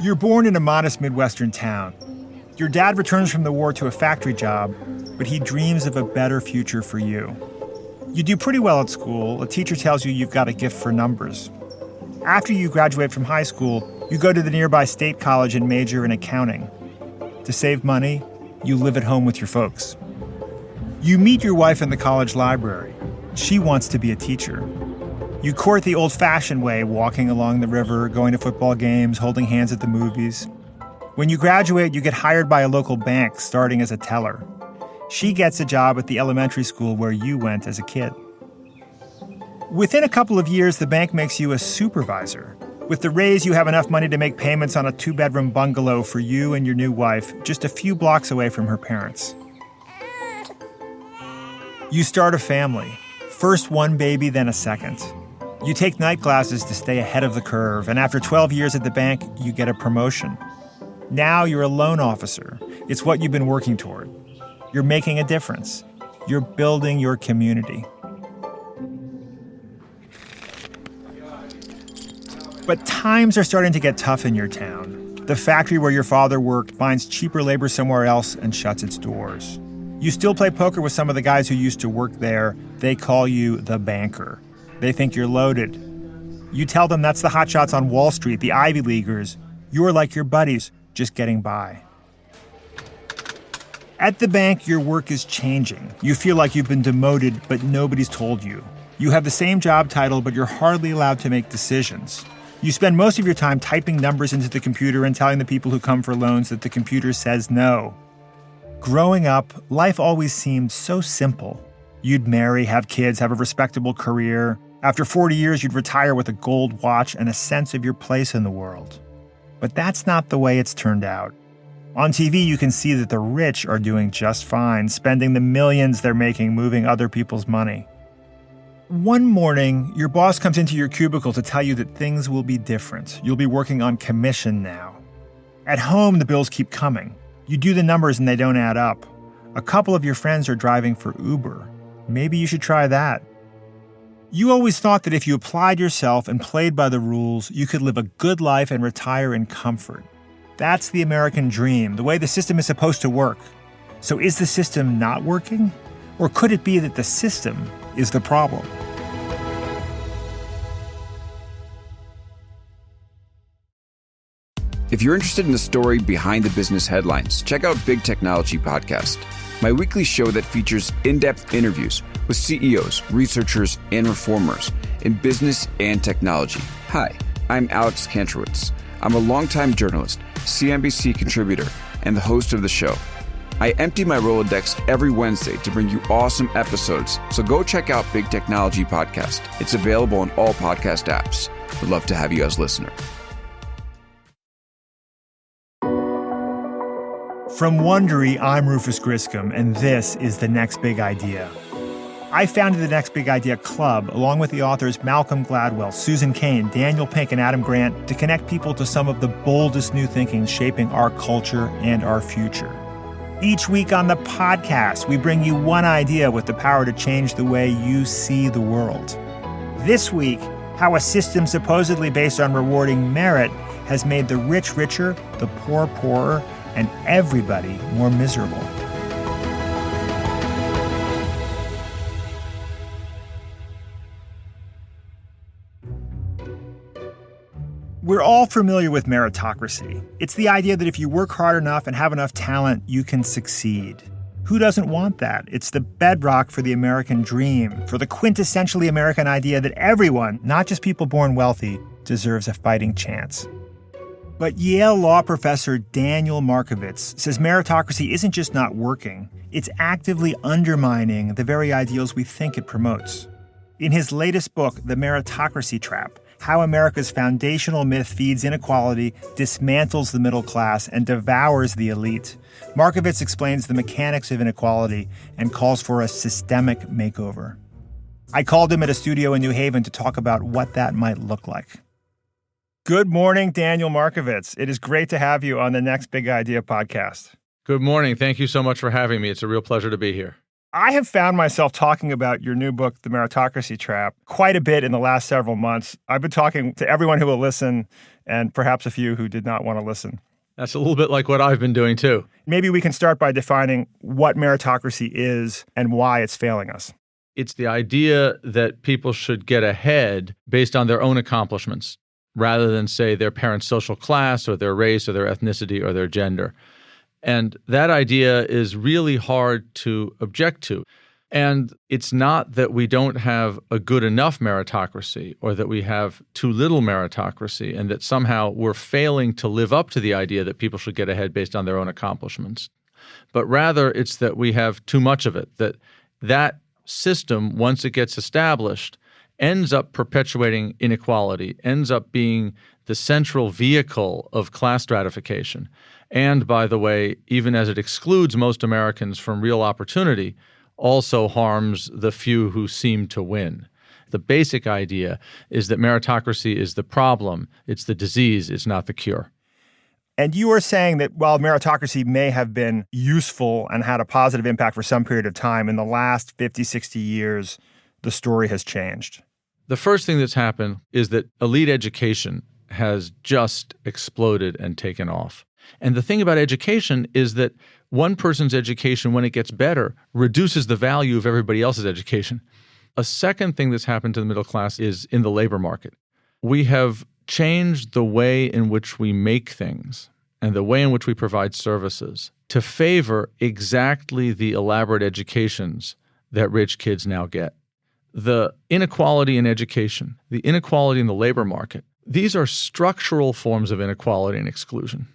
You're born in a modest Midwestern town. Your dad returns from the war to a factory job, but he dreams of a better future for you. You do pretty well at school. A teacher tells you you've got a gift for numbers. After you graduate from high school, you go to the nearby state college and major in accounting. To save money, you live at home with your folks. You meet your wife in the college library. She wants to be a teacher. You court the old-fashioned way, walking along the river, going to football games, holding hands at the movies. When you graduate, you get hired by a local bank, starting as a teller. She gets a job at the elementary school where you went as a kid. Within a couple of years, the bank makes you a supervisor. With the raise, you have enough money to make payments on a 2-bedroom bungalow for you and your new wife, just a few blocks away from her parents. You start a family. First one baby, then a second. You take night classes to stay ahead of the curve, and after 12 years at the bank, you get a promotion. Now you're a loan officer. It's what you've been working toward. You're making a difference. You're building your community. But times are starting to get tough in your town. The factory where your father worked finds cheaper labor somewhere else and shuts its doors. You still play poker with some of the guys who used to work there. They call you the banker. They think you're loaded. You tell them that's the hotshots on Wall Street, the Ivy Leaguers. You're like your buddies, just getting by. At the bank, your work is changing. You feel like you've been demoted, but nobody's told you. You have the same job title, but you're hardly allowed to make decisions. You spend most of your time typing numbers into the computer and telling the people who come for loans that the computer says no. Growing up, life always seemed so simple. You'd marry, have kids, have a respectable career. After 40 years, you'd retire with a gold watch and a sense of your place in the world. But that's not the way it's turned out. On TV, you can see that the rich are doing just fine, spending the millions they're making moving other people's money. One morning, your boss comes into your cubicle to tell you that things will be different. You'll be working on commission now. At home, the bills keep coming. You do the numbers and they don't add up. A couple of your friends are driving for Uber. Maybe you should try that. You always thought that if you applied yourself and played by the rules, you could live a good life and retire in comfort. That's the American dream, the way the system is supposed to work. So is the system not working? Or could it be that the system is the problem? If you're interested in the story behind the business headlines, check out Big Technology Podcast, my weekly show that features in-depth interviews with CEOs, researchers, and reformers in business and technology. Hi, I'm Alex Kantrowitz. I'm a longtime journalist, CNBC contributor, and the host of the show. I empty my Rolodex every Wednesday to bring you awesome episodes, so go check out Big Technology Podcast. It's available on all podcast apps. We'd love to have you as a listener. From Wondery, I'm Rufus Griscom, and this is The Next Big Idea. I founded the Next Big Idea Club, along with the authors Malcolm Gladwell, Susan Cain, Daniel Pink, and Adam Grant, to connect people to some of the boldest new thinking shaping our culture and our future. Each week on the podcast, we bring you one idea with the power to change the way you see the world. This week, how a system supposedly based on rewarding merit has made the rich richer, the poor poorer, and everybody more miserable. We're all familiar with meritocracy. It's the idea that if you work hard enough and have enough talent, you can succeed. Who doesn't want that? It's the bedrock for the American dream, for the quintessentially American idea that everyone, not just people born wealthy, deserves a fighting chance. But Yale law professor Daniel Markovits says meritocracy isn't just not working, it's actively undermining the very ideals we think it promotes. In his latest book, The Meritocracy Trap, How America's Foundational Myth Feeds Inequality, Dismantles the Middle Class, and Devours the Elite, Markovits explains the mechanics of inequality and calls for a systemic makeover. I called him at a studio in New Haven to talk about what that might look like. Good morning, Daniel Markovits. It is great to have you on the Next Big Idea podcast. Good morning. Thank you so much for having me. It's a real pleasure to be here. I have found myself talking about your new book, The Meritocracy Trap, quite a bit in the last several months. I've been talking to everyone who will listen, and perhaps a few who did not want to listen. That's a little bit like what I've been doing too. Maybe we can start by defining what meritocracy is and why it's failing us. It's the idea that people should get ahead based on their own accomplishments, rather than, say, their parents' social class or their race or their ethnicity or their gender. And that idea is really hard to object to. And it's not that we don't have a good enough meritocracy or that we have too little meritocracy and that somehow we're failing to live up to the idea that people should get ahead based on their own accomplishments. But rather, it's that we have too much of it, that system, once it gets established, ends up perpetuating inequality, ends up being the central vehicle of class stratification. And, by the way, even as it excludes most Americans from real opportunity, also harms the few who seem to win. The basic idea is that meritocracy is the problem, it's the disease, it's not the cure. And you are saying that while meritocracy may have been useful and had a positive impact for some period of time, in the last 50, 60 years, the story has changed. The first thing that's happened is that elite education has just exploded and taken off. And the thing about education is that one person's education, when it gets better, reduces the value of everybody else's education. A second thing that's happened to the middle class is in the labor market. We have changed the way in which we make things and the way in which we provide services to favor exactly the elaborate educations that rich kids now get. The inequality in education, the inequality in the labor market, these are structural forms of inequality and exclusion.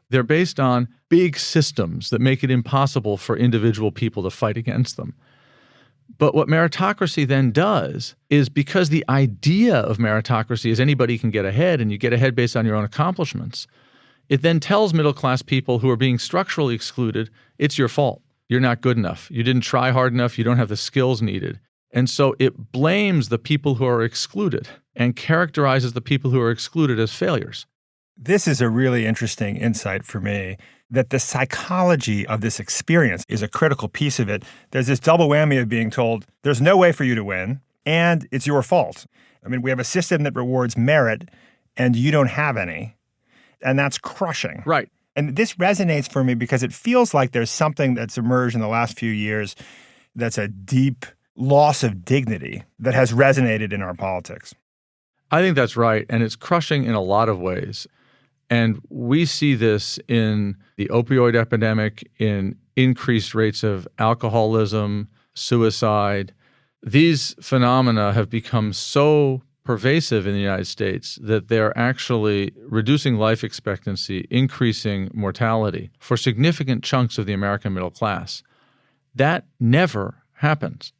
They're based on big systems that make it impossible for individual people to fight against them. But what meritocracy then does is, because the idea of meritocracy is anybody can get ahead and you get ahead based on your own accomplishments, it then tells middle-class people who are being structurally excluded, it's your fault. You're not good enough. You didn't try hard enough. You don't have the skills needed. And so it blames the people who are excluded and characterizes the people who are excluded as failures. This is a really interesting insight for me, that the psychology of this experience is a critical piece of it. There's this double whammy of being told there's no way for you to win, and it's your fault. I mean, we have a system that rewards merit, and you don't have any, and that's crushing. Right. And this resonates for me because it feels like there's something that's emerged in the last few years that's a deep loss of dignity that has resonated in our politics. I think that's right, and it's crushing in a lot of ways. And we see this in the opioid epidemic, in increased rates of alcoholism, suicide. These phenomena have become so pervasive in the United States that they're actually reducing life expectancy, increasing mortality for significant chunks of the American middle class. That never happens.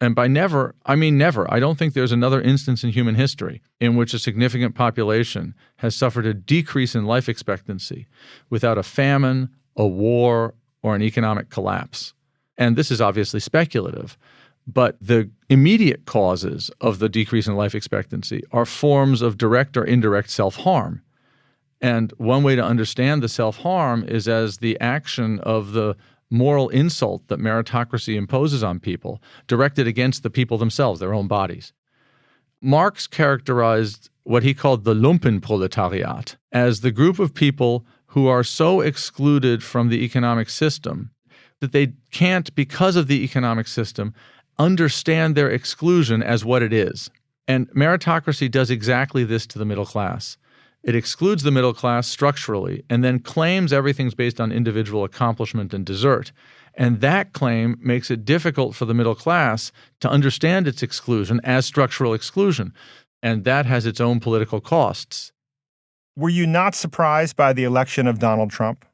And by never, I mean never. I don't think there's another instance in human history in which a significant population has suffered a decrease in life expectancy without a famine, a war, or an economic collapse. And this is obviously speculative, but the immediate causes of the decrease in life expectancy are forms of direct or indirect self-harm. And one way to understand the self-harm is as the action of the moral insult that meritocracy imposes on people, directed against the people themselves, their own bodies. Marx characterized what he called the Lumpenproletariat as the group of people who are so excluded from the economic system that they can't, because of the economic system, understand their exclusion as what it is. And meritocracy does exactly this to the middle class. It excludes the middle class structurally and then claims everything's based on individual accomplishment and desert. And that claim makes it difficult for the middle class to understand its exclusion as structural exclusion. And that has its own political costs. Were you not surprised by the election of Donald Trump?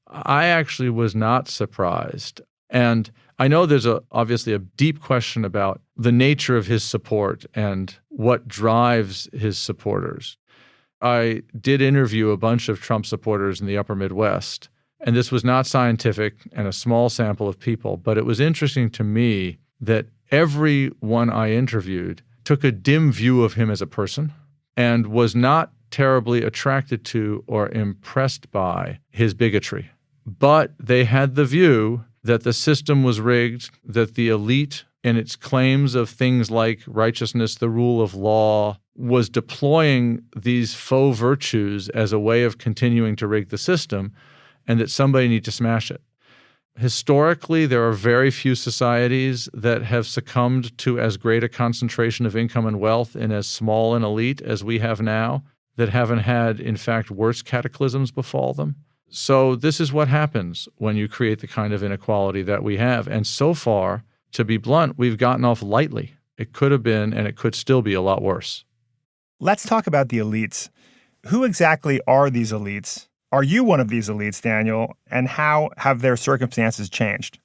I actually was not surprised. And I know there's obviously a deep question about the nature of his support and what drives his supporters. I did interview a bunch of Trump supporters in the upper Midwest, and this was not scientific and a small sample of people, but it was interesting to me that everyone I interviewed took a dim view of him as a person and was not terribly attracted to or impressed by his bigotry. But they had the view that the system was rigged, that the elite in its claims of things like righteousness, the rule of law, was deploying these faux virtues as a way of continuing to rig the system, and that somebody needs to smash it. Historically, there are very few societies that have succumbed to as great a concentration of income and wealth in as small an elite as we have now, that haven't had, in fact, worse cataclysms befall them. So this is what happens when you create the kind of inequality that we have. And so far, to be blunt, we've gotten off lightly. It could have been, and it could still be, a lot worse. Let's talk about the elites. Who exactly are these elites? Are you one of these elites, Daniel? And how have their circumstances changed?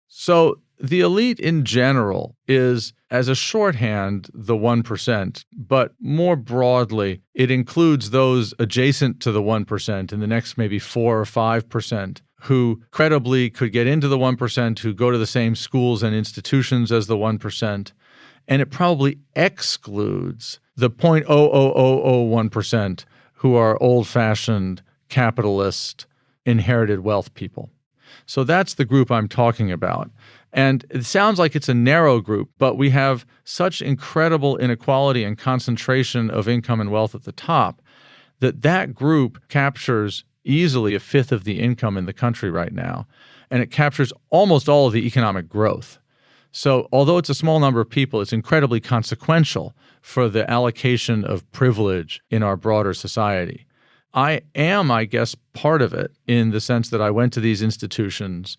So the elite in general is, as a shorthand, the 1%, but more broadly, it includes those adjacent to the 1% and the next maybe 4 or 5% who credibly could get into the 1%, who go to the same schools and institutions as the 1%. And it probably excludes the 0.00001% who are old-fashioned, capitalist, inherited wealth people. So that's the group I'm talking about. And it sounds like it's a narrow group, but we have such incredible inequality and concentration of income and wealth at the top that that group captures easily a fifth of the income in the country right now. And it captures almost all of the economic growth. So although it's a small number of people, it's incredibly consequential for the allocation of privilege in our broader society. I am, I guess, part of it in the sense that I went to these institutions.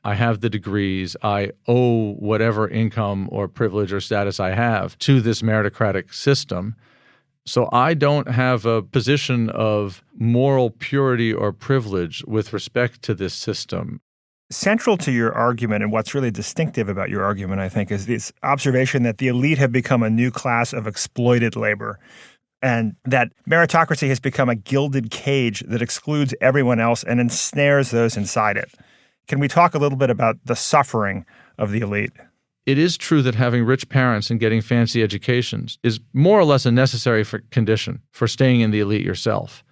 I have the degrees. I owe whatever income or privilege or status I have to this meritocratic system. So I don't have a position of moral purity or privilege with respect to this system. Central to your argument, and what's really distinctive about your argument, I think, is this observation that the elite have become a new class of exploited labor, and that meritocracy has become a gilded cage that excludes everyone else and ensnares those inside it. Can we talk a little bit about the suffering of the elite? It is true that having rich parents and getting fancy educations is more or less a necessary condition for staying in the elite yourself.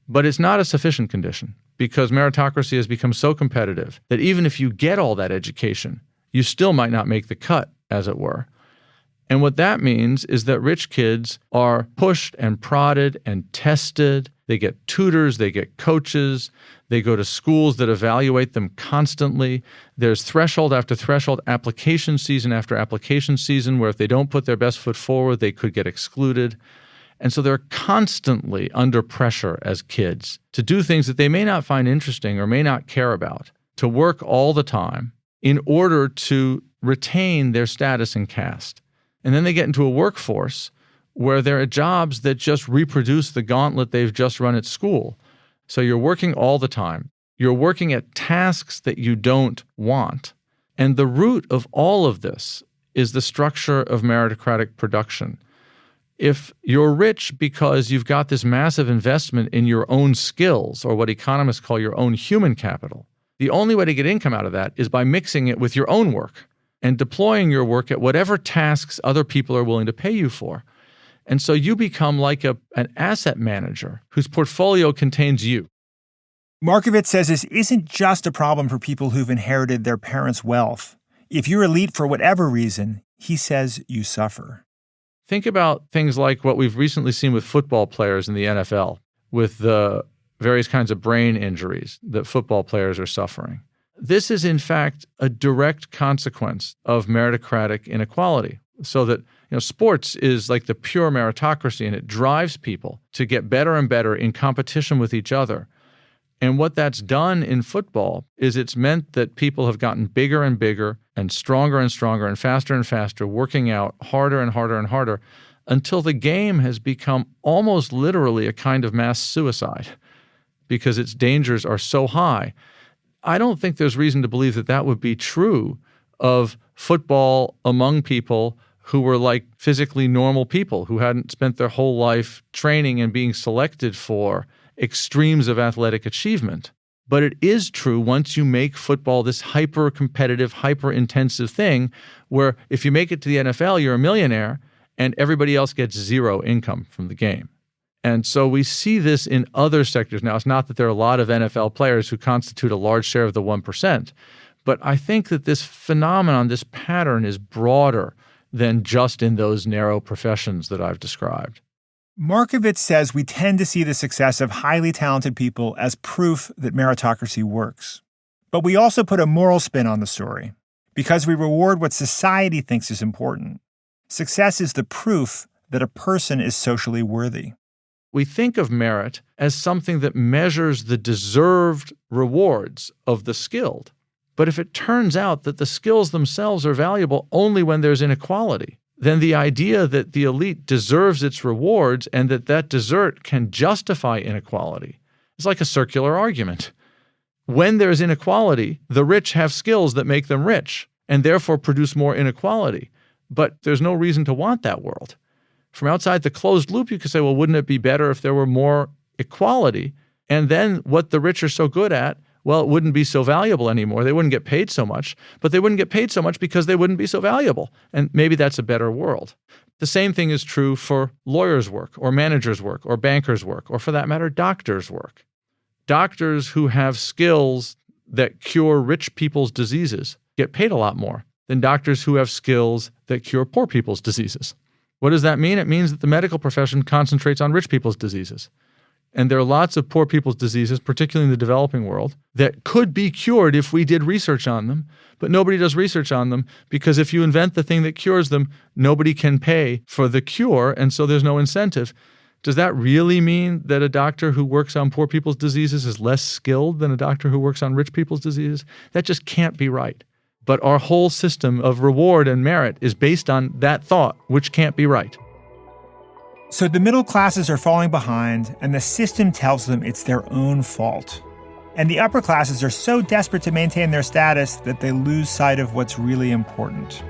But it's not a sufficient condition, because meritocracy has become so competitive that even if you get all that education, you still might not make the cut, as it were. And what that means is that rich kids are pushed and prodded and tested. They get tutors, they get coaches, they go to schools that evaluate them constantly. There's threshold after threshold, application season after application season, where if they don't put their best foot forward, they could get excluded. And so they're constantly under pressure as kids to do things that they may not find interesting or may not care about, to work all the time in order to retain their status and caste. And then they get into a workforce where there are jobs that just reproduce the gauntlet they've just run at school. So you're working all the time. You're working at tasks that you don't want. And the root of all of this is the structure of meritocratic production. If you're rich because you've got this massive investment in your own skills, or what economists call your own human capital, the only way to get income out of that is by mixing it with your own work and deploying your work at whatever tasks other people are willing to pay you for. And so you become like an asset manager whose portfolio contains you. Markovits says this isn't just a problem for people who've inherited their parents' wealth. If you're elite for whatever reason, he says you suffer. Think about things like what we've recently seen with football players in the NFL, with the various kinds of brain injuries that football players are suffering. This is, in fact, a direct consequence of meritocratic inequality. So that, sports is like the pure meritocracy, and it drives people to get better and better in competition with each other. And what that's done in football is it's meant that people have gotten bigger and bigger and stronger and faster, working out harder and harder and harder until the game has become almost literally a kind of mass suicide because its dangers are so high. I don't think there's reason to believe that that would be true of football among people who were like physically normal people who hadn't spent their whole life training and being selected for extremes of athletic achievement. But it is true once you make football this hyper-competitive, hyper-intensive thing where if you make it to the NFL, you're a millionaire and everybody else gets zero income from the game. And so we see this in other sectors. Now, it's not that there are a lot of NFL players who constitute a large share of the 1%, But I think that this phenomenon, this pattern is broader than just in those narrow professions that I've described. Markovits says we tend to see the success of highly talented people as proof that meritocracy works. But we also put a moral spin on the story because we reward what society thinks is important. Success is the proof that a person is socially worthy. We think of merit as something that measures the deserved rewards of the skilled. But if it turns out that the skills themselves are valuable only when there's inequality, then the idea that the elite deserves its rewards and that desert can justify inequality is like a circular argument. When there's inequality, the rich have skills that make them rich and therefore produce more inequality. But there's no reason to want that world. From outside the closed loop, you could say, well, wouldn't it be better if there were more equality? And then what the rich are so good at, well, it wouldn't be so valuable anymore. They wouldn't get paid so much, but they wouldn't get paid so much because they wouldn't be so valuable. And maybe that's a better world. The same thing is true for lawyers' work or managers' work or bankers' work, or for that matter, doctors' work. Doctors who have skills that cure rich people's diseases get paid a lot more than doctors who have skills that cure poor people's diseases. What does that mean? It means that the medical profession concentrates on rich people's diseases. And there are lots of poor people's diseases, particularly in the developing world, that could be cured if we did research on them, but nobody does research on them because if you invent the thing that cures them, nobody can pay for the cure, and so there's no incentive. Does that really mean that a doctor who works on poor people's diseases is less skilled than a doctor who works on rich people's diseases? That just can't be right. But our whole system of reward and merit is based on that thought, which can't be right. So the middle classes are falling behind, and the system tells them it's their own fault. And the upper classes are so desperate to maintain their status that they lose sight of what's really important.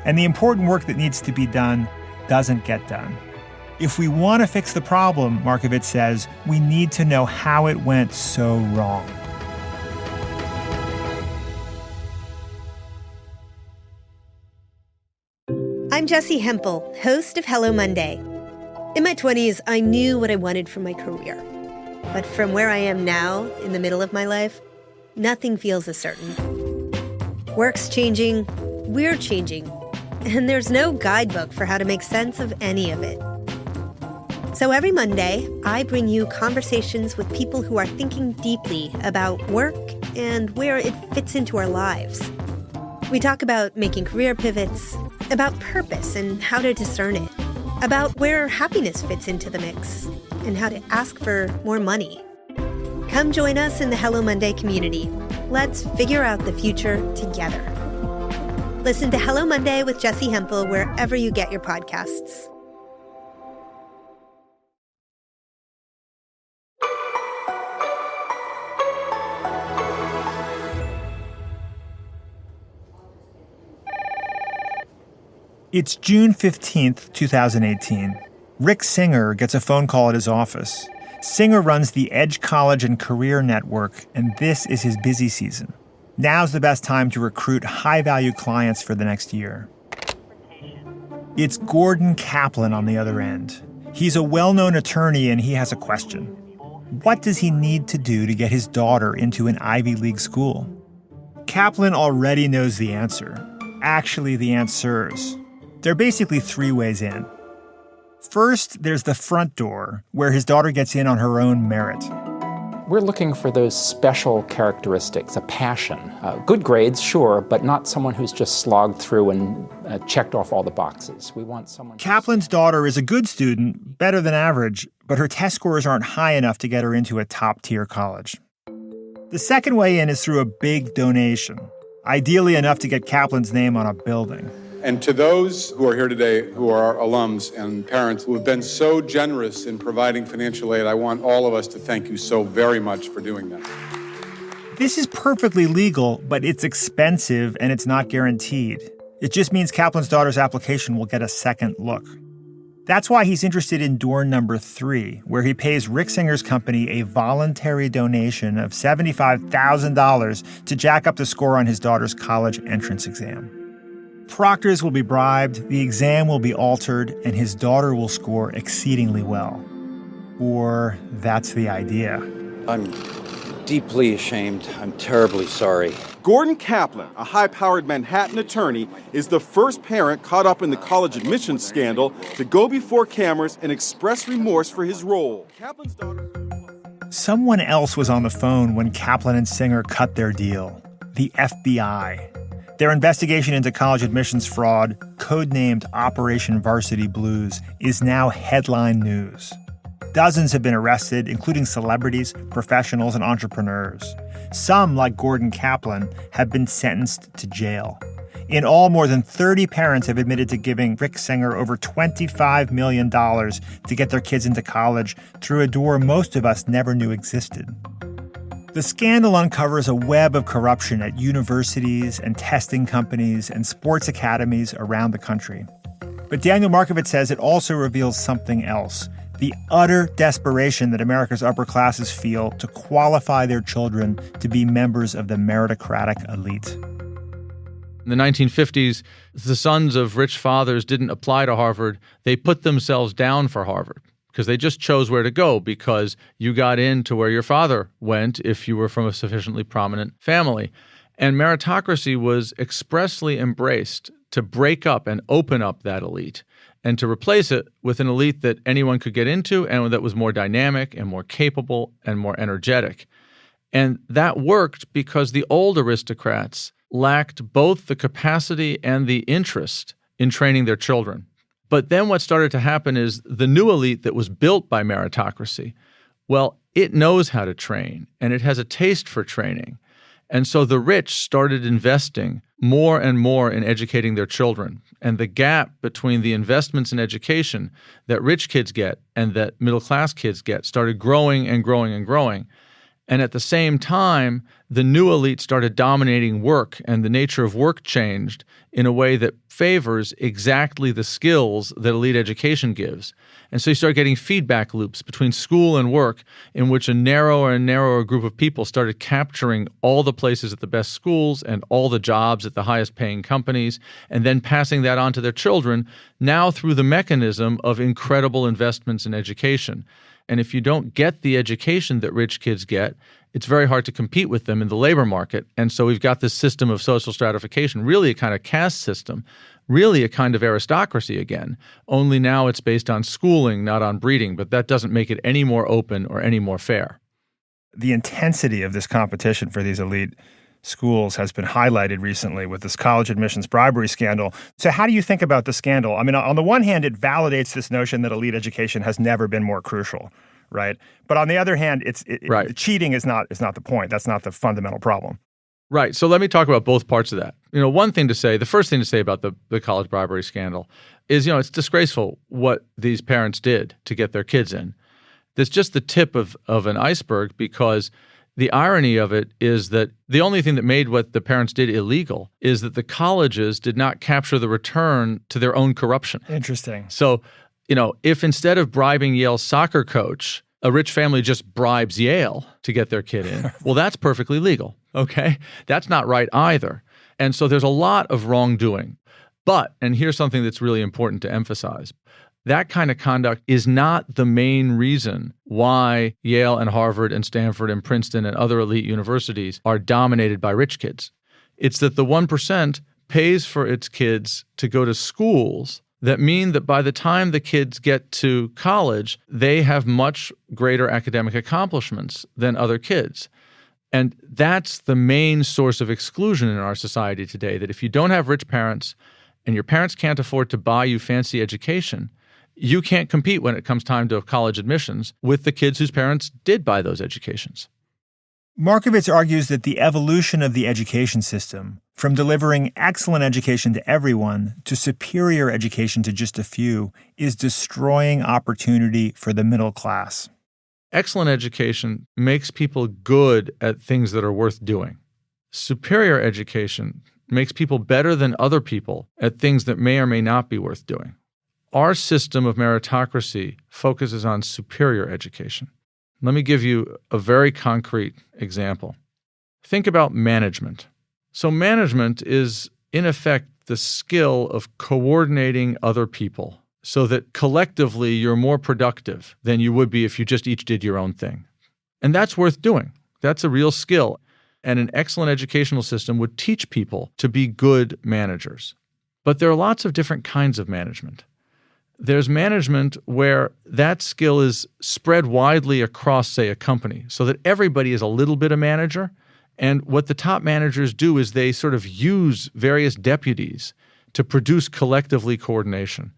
And the important work that needs to be done doesn't get done. If we want to fix the problem, Markovits says, we need to know how it went so wrong. I'm Jessie Hempel, host of Hello Monday. In my 20s, I knew what I wanted from my career. But from where I am now, in the middle of my life, nothing feels as certain. Work's changing, we're changing, and there's no guidebook for how to make sense of any of it. So every Monday, I bring you conversations with people who are thinking deeply about work and where it fits into our lives. We talk about making career pivots, about purpose and how to discern it, about where happiness fits into the mix, and how to ask for more money. Come join us in the Hello Monday community. Let's figure out the future together. Listen to Hello Monday with Jessie Hempel wherever you get your podcasts. It's June 15th, 2018. Rick Singer gets a phone call at his office. Singer runs the Edge College and Career Network, and this is his busy season. Now's the best time to recruit high-value clients for the next year. It's Gordon Kaplan on the other end. He's a well-known attorney, and he has a question. What does he need to do to get his daughter into an Ivy League school? Kaplan already knows the answer. Actually, the answers. There are basically three ways in. First, there's the front door, where his daughter gets in on her own merit. We're looking for those special characteristics, a passion. Good grades, sure, but not someone who's just slogged through and checked off all the boxes. We want someone... Kaplan's daughter is a good student, better than average, but her test scores aren't high enough to get her into a top-tier college. The second way in is through a big donation, ideally enough to get Kaplan's name on a building. And to those who are here today who are alums and parents who have been so generous in providing financial aid, I want all of us to thank you so very much for doing that. This is perfectly legal, but it's expensive and it's not guaranteed. It just means Kaplan's daughter's application will get a second look. That's why he's interested in door number 3, where he pays Rick Singer's company a voluntary donation of $75,000 to jack up the score on his daughter's college entrance exam. Proctors will be bribed, the exam will be altered, and his daughter will score exceedingly well. Or that's the idea. I'm deeply ashamed. I'm terribly sorry. Gordon Kaplan, a high-powered Manhattan attorney, is the first parent caught up in the college admissions scandal to go before cameras and express remorse for his role. Kaplan's daughter... Someone else was on the phone when Kaplan and Singer cut their deal. The FBI. Their investigation into college admissions fraud, codenamed Operation Varsity Blues, is now headline news. Dozens have been arrested, including celebrities, professionals, and entrepreneurs. Some, like Gordon Kaplan, have been sentenced to jail. In all, more than 30 parents have admitted to giving Rick Singer over $25 million to get their kids into college through a door most of us never knew existed. The scandal uncovers a web of corruption at universities and testing companies and sports academies around the country. But Daniel Markovits says it also reveals something else: the utter desperation that America's upper classes feel to qualify their children to be members of the meritocratic elite. In the 1950s, the sons of rich fathers didn't apply to Harvard. They put themselves down for Harvard because they just chose where to go because you got into where your father went if you were from a sufficiently prominent family. And meritocracy was expressly embraced to break up and open up that elite and to replace it with an elite that anyone could get into and that was more dynamic and more capable and more energetic. And that worked because the old aristocrats lacked both the capacity and the interest in training their children. But then what started to happen is the new elite that was built by meritocracy, well, it knows how to train and it has a taste for training. And so the rich started investing more and more in educating their children. And the gap between the investments in education that rich kids get and that middle-class kids get started growing and growing and growing. And at the same time, the new elite started dominating work, and the nature of work changed in a way that favors exactly the skills that elite education gives. And so you start getting feedback loops between school and work in which a narrower and narrower group of people started capturing all the places at the best schools and all the jobs at the highest paying companies, and then passing that on to their children, now through the mechanism of incredible investments in education. And if you don't get the education that rich kids get, it's very hard to compete with them in the labor market. And so we've got this system of social stratification, really a kind of caste system, really a kind of aristocracy again, only now it's based on schooling, not on breeding. But that doesn't make it any more open or any more fair. The intensity of this competition for these elite schools has been highlighted recently with this college admissions bribery scandal. So how do you think about the scandal? I mean, on the one hand, it validates this notion that elite education has never been more crucial, right? But on the other hand, right. Cheating is not the point. That's not the fundamental problem. Right. So let me talk about both parts of that. The first thing to say about the college bribery scandal is, it's disgraceful what these parents did to get their kids in. That's just the tip of an iceberg, because the irony of it is that the only thing that made what the parents did illegal is that the colleges did not capture the return to their own corruption. Interesting. So, if instead of bribing Yale's soccer coach, a rich family just bribes Yale to get their kid in, well, that's perfectly legal, okay? That's not right either. And so there's a lot of wrongdoing. But, and here's something that's really important to emphasize, that kind of conduct is not the main reason why Yale and Harvard and Stanford and Princeton and other elite universities are dominated by rich kids. It's that the 1% pays for its kids to go to schools that mean that by the time the kids get to college, they have much greater academic accomplishments than other kids. And that's the main source of exclusion in our society today, that if you don't have rich parents and your parents can't afford to buy you fancy education, you can't compete when it comes time to college admissions with the kids whose parents did buy those educations. Markovits argues that the evolution of the education system, from delivering excellent education to everyone to superior education to just a few, is destroying opportunity for the middle class. Excellent education makes people good at things that are worth doing. Superior education makes people better than other people at things that may or may not be worth doing. Our system of meritocracy focuses on superior education. Let me give you a very concrete example. Think about management. So management is, in effect, the skill of coordinating other people so that collectively you're more productive than you would be if you just each did your own thing. And that's worth doing. That's a real skill. And an excellent educational system would teach people to be good managers. But there are lots of different kinds of management. There's management where that skill is spread widely across, say, a company, so that everybody is a little bit a manager. And what the top managers do is they sort of use various deputies to produce collectively coordination.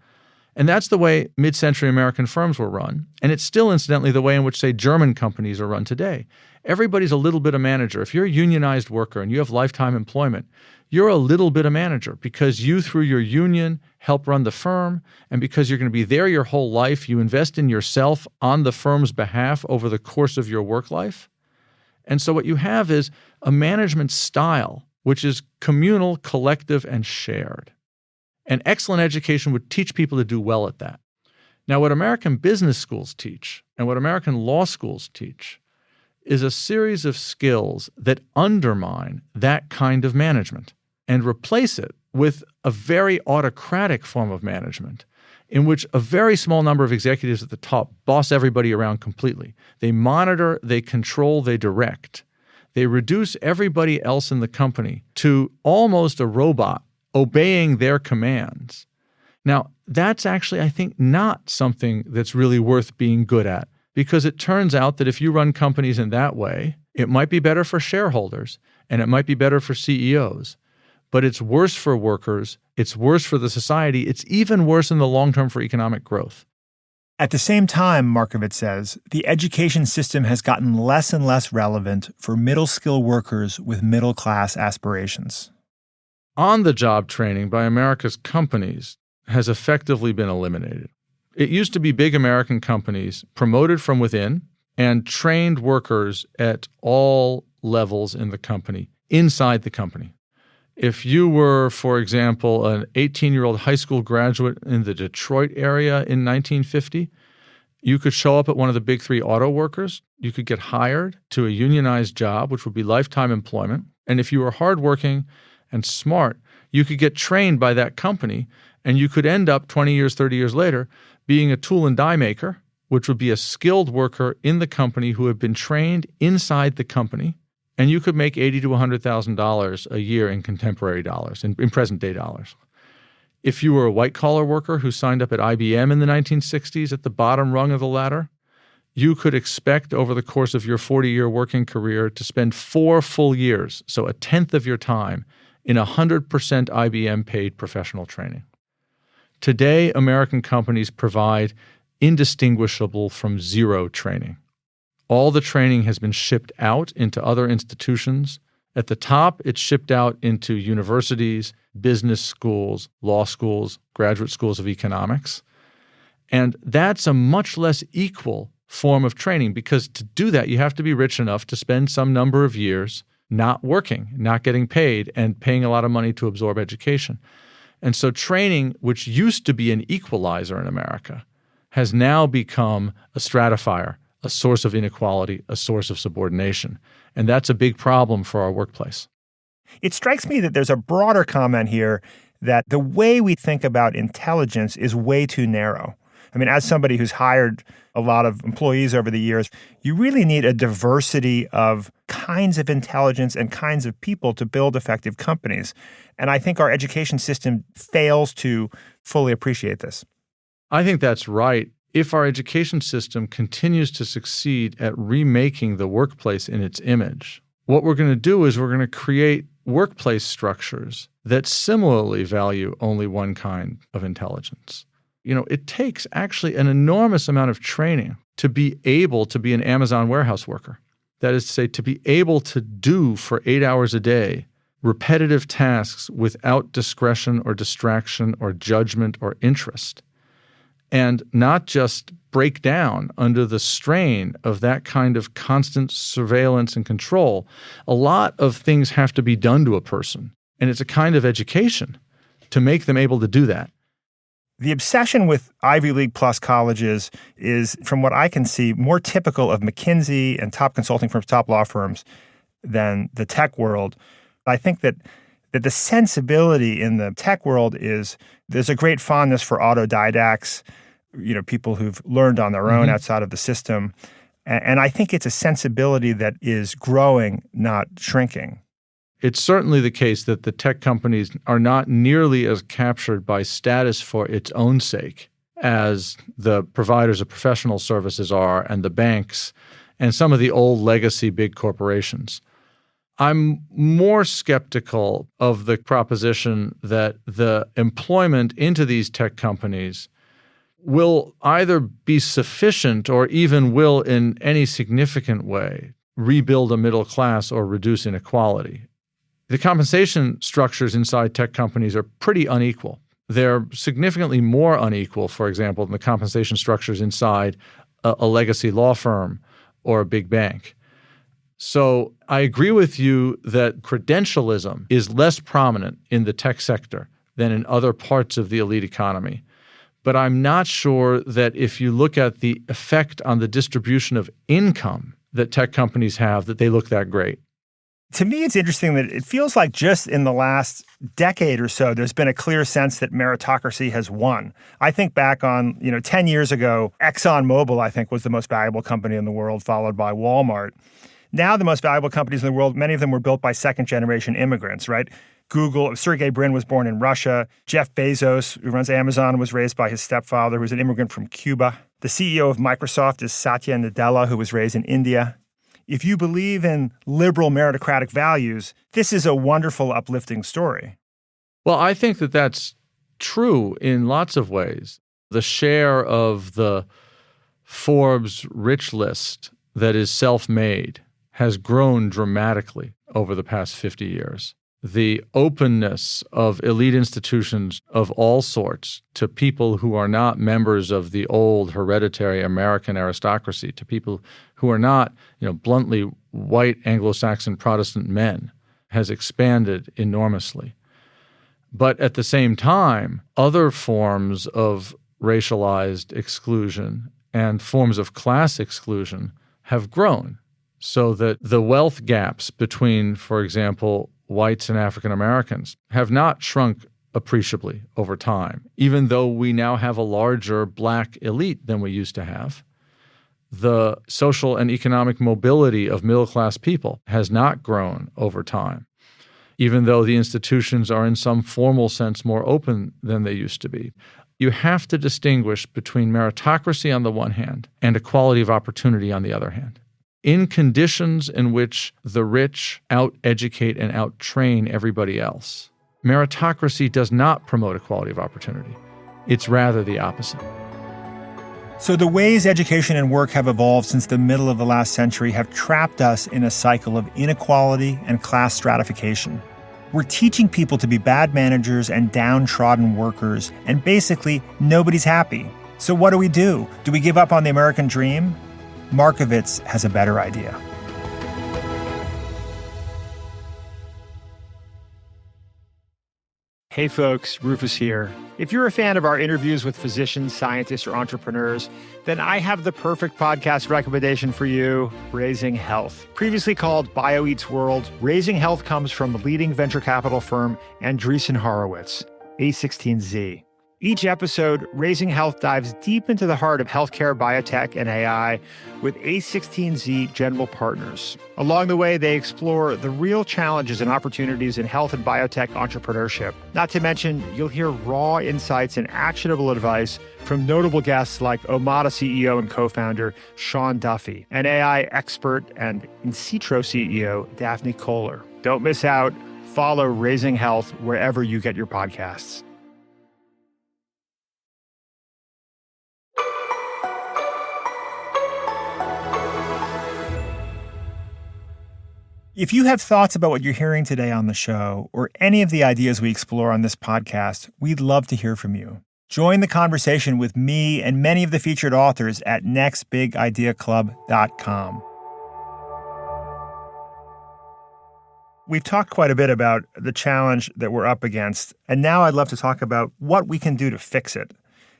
And that's the way mid-century American firms were run. And it's still, incidentally, the way in which, say, German companies are run today. Everybody's a little bit a manager. If you're a unionized worker and you have lifetime employment, you're a little bit a manager because you, through your union, help run the firm. And because you're going to be there your whole life, you invest in yourself on the firm's behalf over the course of your work life. And so what you have is a management style, which is communal, collective, and shared. And excellent education would teach people to do well at that. Now, what American business schools teach and what American law schools teach is a series of skills that undermine that kind of management and replace it with a very autocratic form of management in which a very small number of executives at the top boss everybody around completely. They monitor, they control, they direct. They reduce everybody else in the company to almost a robot obeying their commands. Now, that's actually, I think, not something that's really worth being good at, because it turns out that if you run companies in that way, it might be better for shareholders and it might be better for CEOs, but it's worse for workers, it's worse for the society, it's even worse in the long term for economic growth. At the same time, Markovits says, the education system has gotten less and less relevant for middle-skill workers with middle-class aspirations. On-the-job training by America's companies has effectively been eliminated. It used to be big American companies promoted from within and trained workers at all levels in the company, inside the company. If you were, for example, an 18-year-old high school graduate in the Detroit area in 1950, you could show up at one of the big three auto workers. You could get hired to a unionized job, which would be lifetime employment. And if you were hardworking and smart, you could get trained by that company, and you could end up 20 years, 30 years later being a tool and die maker, which would be a skilled worker in the company who had been trained inside the company, and you could make $80,000 to $100,000 a year in contemporary dollars, in present-day dollars. If you were a white-collar worker who signed up at IBM in the 1960s at the bottom rung of the ladder, you could expect over the course of your 40-year working career to spend 4 full years, so a tenth of your time, in 100% IBM-paid professional training. Today, American companies provide indistinguishable from zero training. All the training has been shipped out into other institutions. At the top, it's shipped out into universities, business schools, law schools, graduate schools of economics. And that's a much less equal form of training, because to do that, you have to be rich enough to spend some number of years not working, not getting paid, and paying a lot of money to absorb education. And so training, which used to be an equalizer in America, has now become a stratifier, a source of inequality, a source of subordination. And that's a big problem for our workplace. It strikes me that there's a broader comment here that the way we think about intelligence is way too narrow. I mean, as somebody who's hired a lot of employees over the years, you really need a diversity of kinds of intelligence and kinds of people to build effective companies. And I think our education system fails to fully appreciate this. I think that's right. If our education system continues to succeed at remaking the workplace in its image, what we're going to do is we're going to create workplace structures that similarly value only one kind of intelligence. You know, it takes actually an enormous amount of training to be able to be an Amazon warehouse worker. That is to say, to be able to do for 8 hours a day repetitive tasks without discretion or distraction or judgment or interest, and not just break down under the strain of that kind of constant surveillance and control. A lot of things have to be done to a person, and it's a kind of education to make them able to do that. The obsession with Ivy League plus colleges is, from what I can see, more typical of McKinsey and top consulting firms, top law firms than the tech world. I think that the sensibility in the tech world is there's a great fondness for autodidacts, you know, people who've learned on their own outside of the system. And I think it's a sensibility that is growing, not shrinking. It's certainly the case that the tech companies are not nearly as captured by status for its own sake as the providers of professional services are, and the banks, and some of the old legacy big corporations. I'm more skeptical of the proposition that the employment into these tech companies will either be sufficient or even will in any significant way rebuild a middle class or reduce inequality. The compensation structures inside tech companies are pretty unequal. They're significantly more unequal, for example, than the compensation structures inside a legacy law firm or a big bank. So I agree with you that credentialism is less prominent in the tech sector than in other parts of the elite economy. But I'm not sure that if you look at the effect on the distribution of income that tech companies have, that they look that great. To me, it's interesting that it feels like just in the last decade or so, there's been a clear sense that meritocracy has won. I think back on, 10 years ago, ExxonMobil, I think, was the most valuable company in the world, followed by Walmart. Now the most valuable companies in the world, many of them were built by second-generation immigrants, right? Google, Sergey Brin was born in Russia. Jeff Bezos, who runs Amazon, was raised by his stepfather, who was an immigrant from Cuba. The CEO of Microsoft is Satya Nadella, who was raised in India. If you believe in liberal meritocratic values, this is a wonderful, uplifting story. Well, I think that that's true in lots of ways. The share of the Forbes rich list that is self-made has grown dramatically over the past 50 years. The openness of elite institutions of all sorts to people who are not members of the old hereditary American aristocracy, to people who are not, bluntly white Anglo-Saxon Protestant men, has expanded enormously. But at the same time, other forms of racialized exclusion and forms of class exclusion have grown, so that the wealth gaps between, for example, whites and African Americans have not shrunk appreciably over time, even though we now have a larger black elite than we used to have. The social and economic mobility of middle-class people has not grown over time, even though the institutions are in some formal sense more open than they used to be. You have to distinguish between meritocracy on the one hand and equality of opportunity on the other hand. In conditions in which the rich out-educate and out-train everybody else, meritocracy does not promote equality of opportunity. It's rather the opposite. So the ways education and work have evolved since the middle of the last century have trapped us in a cycle of inequality and class stratification. We're teaching people to be bad managers and downtrodden workers, and basically nobody's happy. So what do? Do we give up on the American dream? Markovits has a better idea. Hey folks, Rufus here. If you're a fan of our interviews with physicians, scientists, or entrepreneurs, then I have the perfect podcast recommendation for you, Raising Health. Previously called BioEats World, Raising Health comes from leading venture capital firm Andreessen Horowitz, A16Z. Each episode, Raising Health dives deep into the heart of healthcare, biotech, and AI with A16Z general partners. Along the way, they explore the real challenges and opportunities in health and biotech entrepreneurship. Not to mention, you'll hear raw insights and actionable advice from notable guests like Omada CEO and co-founder Sean Duffy, and AI expert and In-Sitro CEO Daphne Kohler. Don't miss out. Follow Raising Health wherever you get your podcasts. If you have thoughts about what you're hearing today on the show or any of the ideas we explore on this podcast, we'd love to hear from you. Join the conversation with me and many of the featured authors at nextbigideaclub.com. We've talked quite a bit about the challenge that we're up against, and now I'd love to talk about what we can do to fix it.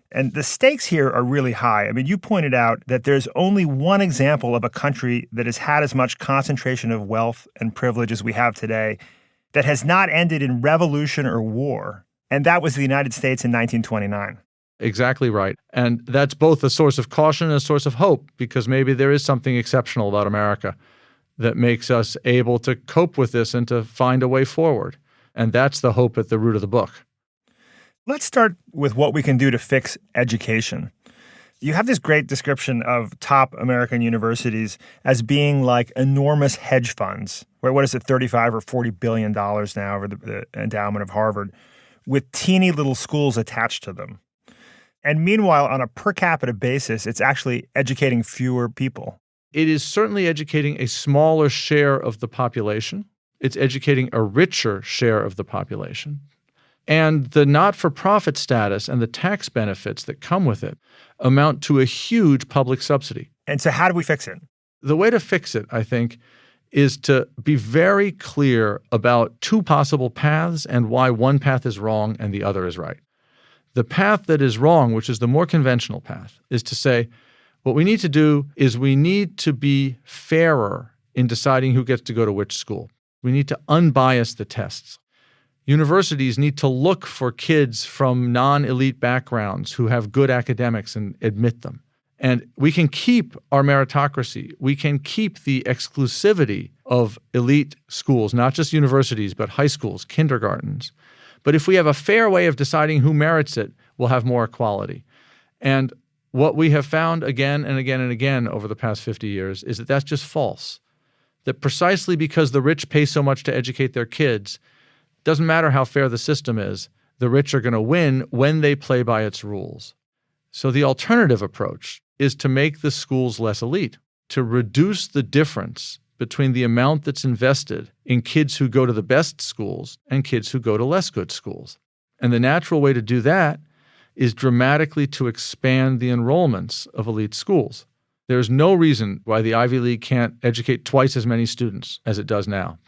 And the stakes here are really high. I mean, you pointed out that there's only one example of a country that has had as much concentration of wealth and privilege as we have today that has not ended in revolution or war, and that was the United States in 1929. Exactly right. And that's both a source of caution and a source of hope, because maybe there is something exceptional about America that makes us able to cope with this and to find a way forward. And that's the hope at the root of the book. Let's start with what we can do to fix education. You have this great description of top American universities as being like enormous hedge funds, where what is it, $35 or $40 billion now over the endowment of Harvard, with teeny little schools attached to them. And meanwhile, on a per capita basis, it's actually educating fewer people. It is certainly educating a smaller share of the population. It's educating a richer share of the population. And the not-for-profit status and the tax benefits that come with it amount to a huge public subsidy. And so how do we fix it? The way to fix it, I think, is to be very clear about two possible paths and why one path is wrong and the other is right. The path that is wrong, which is the more conventional path, is to say, what we need to do is we need to be fairer in deciding who gets to go to which school. We need to unbias the tests. Universities need to look for kids from non-elite backgrounds who have good academics and admit them. And we can keep our meritocracy. We can keep the exclusivity of elite schools, not just universities, but high schools, kindergartens. But if we have a fair way of deciding who merits it, we'll have more equality. And what we have found again and again and again over the past 50 years is that that's just false. That precisely because the rich pay so much to educate their kids, doesn't matter how fair the system is, the rich are going to win when they play by its rules. So the alternative approach is to make the schools less elite, to reduce the difference between the amount that's invested in kids who go to the best schools and kids who go to less good schools. And the natural way to do that is dramatically to expand the enrollments of elite schools. There's no reason why the Ivy League can't educate twice as many students as it does now.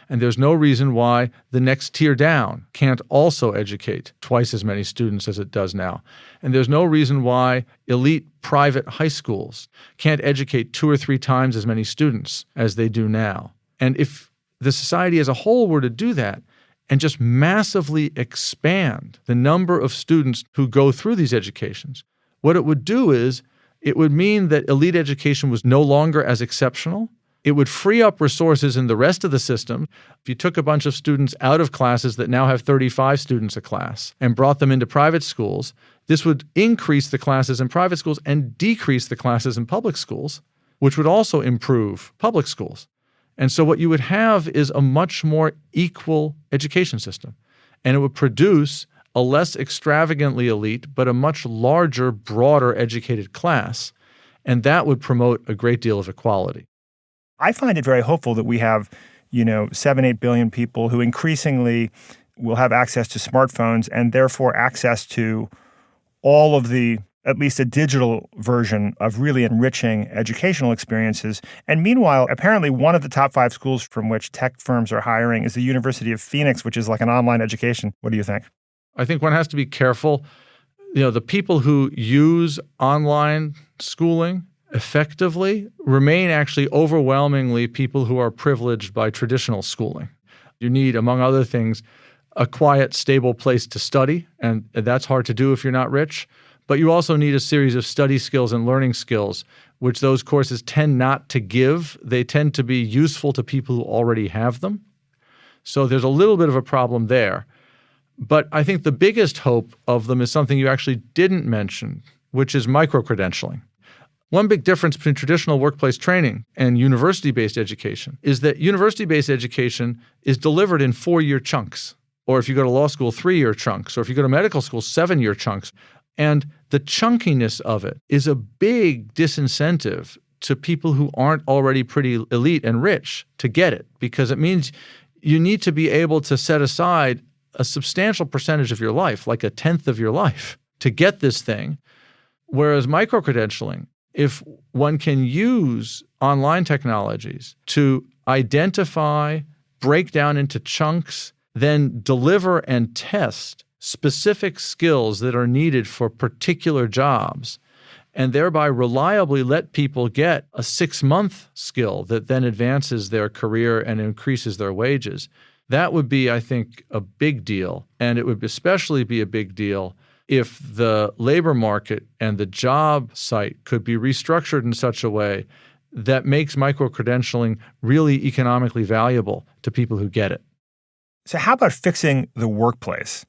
And there's no reason why the next tier down can't also educate twice as many students as it does now. And there's no reason why elite private high schools can't educate 2 or 3 times as many students as they do now. And if the society as a whole were to do that and just massively expand the number of students who go through these educations, what it would do is it would mean that elite education was no longer as exceptional. It would free up resources in the rest of the system. If you took a bunch of students out of classes that now have 35 students a class and brought them into private schools, this would increase the classes in private schools and decrease the classes in public schools, which would also improve public schools. And so what you would have is a much more equal education system. And it would produce a less extravagantly elite, but a much larger, broader educated class. And that would promote a great deal of equality. I find it very hopeful that we have, 7-8 billion people who increasingly will have access to smartphones and therefore access to all of the, at least a digital version of really enriching educational experiences. And meanwhile, apparently one of the top 5 schools from which tech firms are hiring is the University of Phoenix, which is like an online education. What do you think? I think one has to be careful. The people who use online schooling effectively remain actually overwhelmingly people who are privileged by traditional schooling. You need, among other things, a quiet, stable place to study, and that's hard to do if you're not rich. But you also need a series of study skills and learning skills, which those courses tend not to give. They tend to be useful to people who already have them. So there's a little bit of a problem there. But I think the biggest hope of them is something you actually didn't mention, which is micro-credentialing. One big difference between traditional workplace training and university-based education is that university-based education is delivered in 4-year chunks, or if you go to law school, 3-year chunks, or if you go to medical school, 7-year chunks. And the chunkiness of it is a big disincentive to people who aren't already pretty elite and rich to get it, because it means you need to be able to set aside a substantial percentage of your life, like 1/10 of your life, to get this thing. Whereas micro-credentialing, if one can use online technologies to identify, break down into chunks, then deliver and test specific skills that are needed for particular jobs, and thereby reliably let people get a 6-month skill that then advances their career and increases their wages, that would be, I think, a big deal. And it would especially be a big deal if the labor market and the job site could be restructured in such a way that makes micro-credentialing really economically valuable to people who get it. So how about fixing the workplace?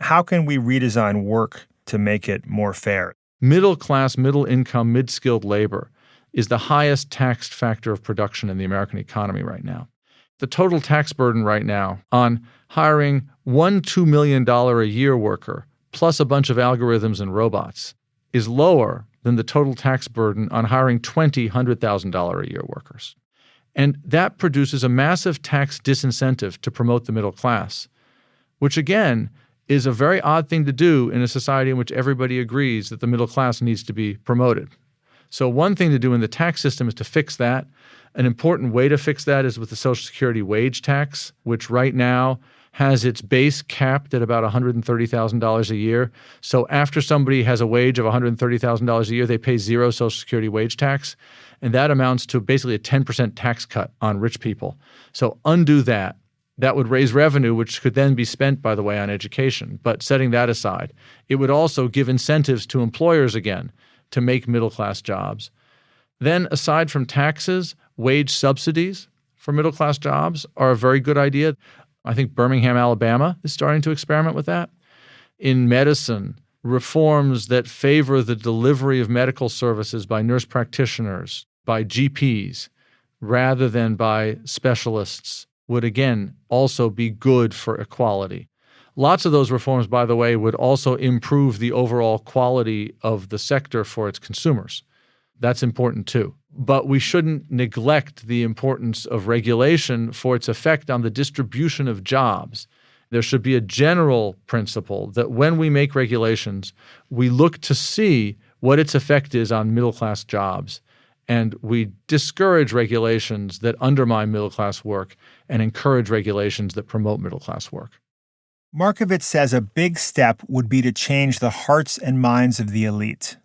How can we redesign work to make it more fair? Middle-class, middle-income, mid-skilled labor is the highest taxed factor of production in the American economy right now. The total tax burden right now on hiring one $2 million a year worker plus a bunch of algorithms and robots is lower than the total tax burden on hiring 20 $100,000 a year workers. And that produces a massive tax disincentive to promote the middle class, which again is a very odd thing to do in a society in which everybody agrees that the middle class needs to be promoted. So one thing to do in the tax system is to fix that. An important way to fix that is with the Social Security wage tax, which right now has its base capped at about $130,000 a year. So after somebody has a wage of $130,000 a year, they pay zero Social Security wage tax. And that amounts to basically a 10% tax cut on rich people. So undo that. That would raise revenue, which could then be spent, by the way, on education. But setting that aside, it would also give incentives to employers again to make middle-class jobs. Then, aside from taxes, wage subsidies for middle-class jobs are a very good idea. I think Birmingham, Alabama is starting to experiment with that. In medicine, reforms that favor the delivery of medical services by nurse practitioners, by GPs, rather than by specialists would, again, also be good for equality. Lots of those reforms, by the way, would also improve the overall quality of the sector for its consumers. That's important too. But we shouldn't neglect the importance of regulation for its effect on the distribution of jobs. There should be a general principle that when we make regulations, we look to see what its effect is on middle-class jobs. And we discourage regulations that undermine middle-class work and encourage regulations that promote middle-class work. Markovits says a big step would be to change the hearts and minds of the elite.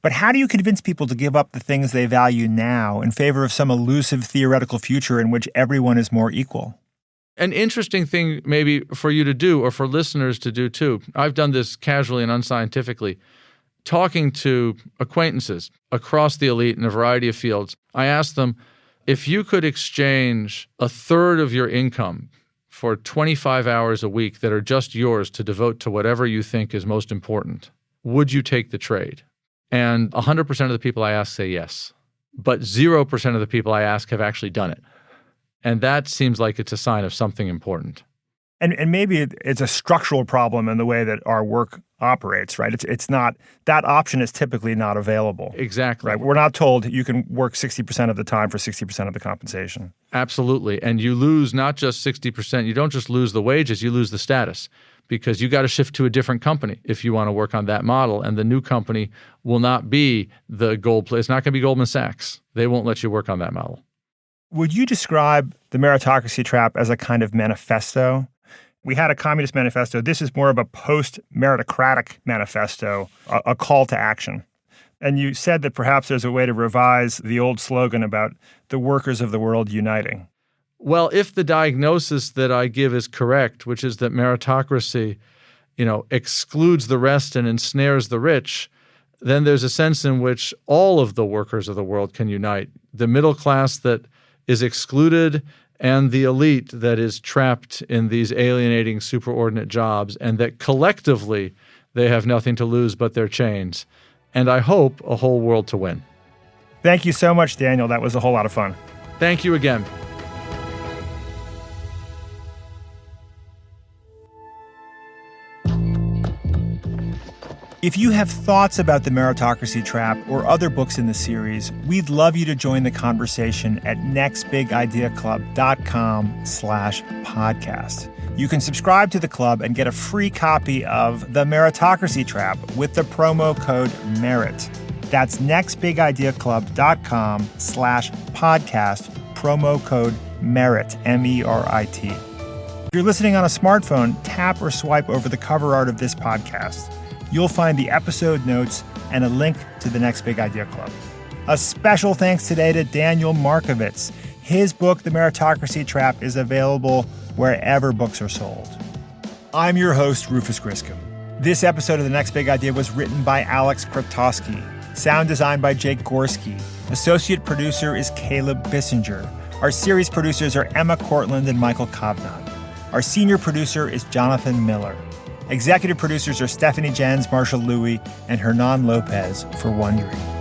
But how do you convince people to give up the things they value now in favor of some elusive theoretical future in which everyone is more equal? An interesting thing maybe for you to do or for listeners to do too, I've done this casually and unscientifically, talking to acquaintances across the elite in a variety of fields, I asked them, if you could exchange a third of your income for 25 hours a week that are just yours to devote to whatever you think is most important, would you take the trade? And 100% of the people I ask say yes. But 0% of the people I ask have actually done it. And that seems like it's a sign of something important. And maybe it's a structural problem in the way that our work operates, right? It's not, that option is typically not available. Exactly. Right? We're not told you can work 60% of the time for 60% of the compensation. Absolutely. And you lose not just 60%, you don't just lose the wages, you lose the status because you got to shift to a different company if you want to work on that model. And the new company will not be the gold play. It's not going to be Goldman Sachs. They won't let you work on that model. Would you describe the Meritocracy Trap as a kind of manifesto? We had a communist manifesto. This is more of a post-meritocratic manifesto, a call to action. And you said that perhaps there's a way to revise the old slogan about the workers of the world uniting. Well, if the diagnosis that I give is correct, which is that meritocracy, excludes the rest and ensnares the rich, then there's a sense in which all of the workers of the world can unite. The middle class that is excluded and the elite that is trapped in these alienating superordinate jobs, and that collectively they have nothing to lose but their chains. And I hope a whole world to win. Thank you so much, Daniel. That was a whole lot of fun. Thank you again. If you have thoughts about the Meritocracy Trap or other books in the series, we'd love you to join the conversation at nextbigideaclub.com/podcast. You can subscribe to the club and get a free copy of The Meritocracy Trap with the promo code MERIT. That's nextbigideaclub.com/podcast, promo code MERIT, MERIT. If you're listening on a smartphone, tap or swipe over the cover art of this podcast. You'll find the episode notes and a link to the Next Big Idea Club. A special thanks today to Daniel Markovits. His book, The Meritocracy Trap, is available wherever books are sold. I'm your host, Rufus Griscom. This episode of The Next Big Idea was written by Alex Krotowski. Sound design by Jake Gorski. Associate producer is Caleb Bissinger. Our series producers are Emma Cortland and Michael Kovnat. Our senior producer is Jonathan Miller. Executive producers are Stephanie Jens, Marshall Louie, and Hernan Lopez for Wondery.